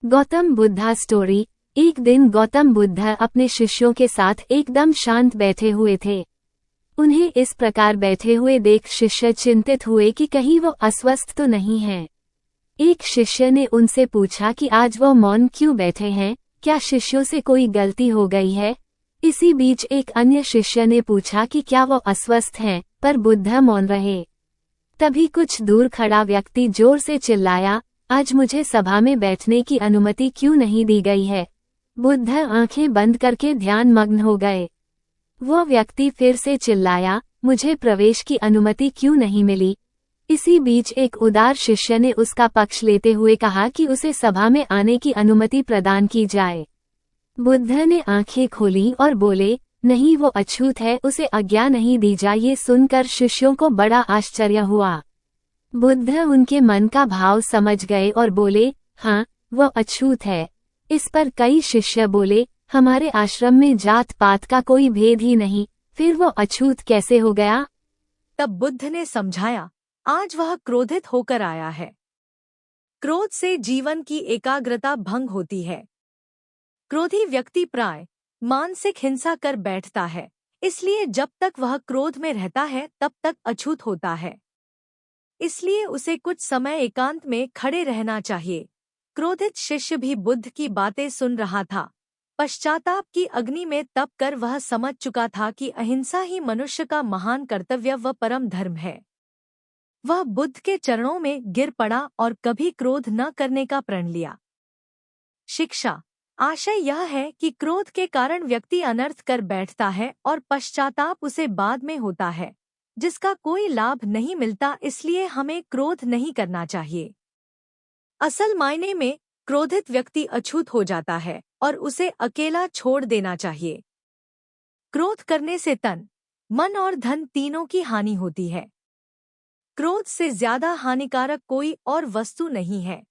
Gautam Buddha story. एक दिन गौतम बुद्ध अपने शिष्यों के साथ एकदम शांत बैठे हुए थे। उन्हें इस प्रकार बैठे हुए देख शिष्य चिंतित हुए कि कहीं वो अस्वस्थ तो नहीं हैं। एक शिष्य ने उनसे पूछा कि आज वो मौन क्यों बैठे हैं, क्या शिष्यों से कोई गलती हो गई है। इसी बीच एक अन्य शिष्य ने पूछा कि क्या वो अस्वस्थ हैं, पर बुद्ध मौन रहे। तभी कुछ दूर खड़ा व्यक्ति जोर से चिल्लाया, आज मुझे सभा में बैठने की अनुमति क्यों नहीं दी गई है। बुद्ध आंखें बंद करके ध्यान मग्न हो गए। वो व्यक्ति फिर से चिल्लाया, मुझे प्रवेश की अनुमति क्यों नहीं मिली। इसी बीच एक उदार शिष्य ने उसका पक्ष लेते हुए कहा कि उसे सभा में आने की अनुमति प्रदान की जाए। बुद्ध ने आंखें खोली और बोले, नहीं, वो अछूत है, उसे आज्ञा नहीं दी जाए। ये सुनकर शिष्यों को बड़ा आश्चर्य हुआ। बुद्ध उनके मन का भाव समझ गए और बोले, हाँ, वो अछूत है। इस पर कई शिष्य बोले, हमारे आश्रम में जात पात का कोई भेद ही नहीं, फिर वो अछूत कैसे हो गया। तब बुद्ध ने समझाया, आज वह क्रोधित होकर आया है। क्रोध से जीवन की एकाग्रता भंग होती है। क्रोधी व्यक्ति प्राय मानसिक हिंसा कर बैठता है, इसलिए जब तक वह क्रोध में रहता है तब तक अछूत होता है। इसलिए उसे कुछ समय एकांत में खड़े रहना चाहिए। क्रोधित शिष्य भी बुद्ध की बातें सुन रहा था। पश्चाताप की अग्नि में तप कर वह समझ चुका था कि अहिंसा ही मनुष्य का महान कर्तव्य व परम धर्म है। वह बुद्ध के चरणों में गिर पड़ा और कभी क्रोध न करने का प्रण लिया। शिक्षा। आशय यह है कि क्रोध के कारण व्यक्ति अनर्थ कर बैठता है और पश्चाताप उसे बाद में होता है, जिसका कोई लाभ नहीं मिलता। इसलिए हमें क्रोध नहीं करना चाहिए। असल मायने में क्रोधित व्यक्ति अछूत हो जाता है और उसे अकेला छोड़ देना चाहिए। क्रोध करने से तन, मन और धन तीनों की हानि होती है। क्रोध से ज्यादा हानिकारक कोई और वस्तु नहीं है।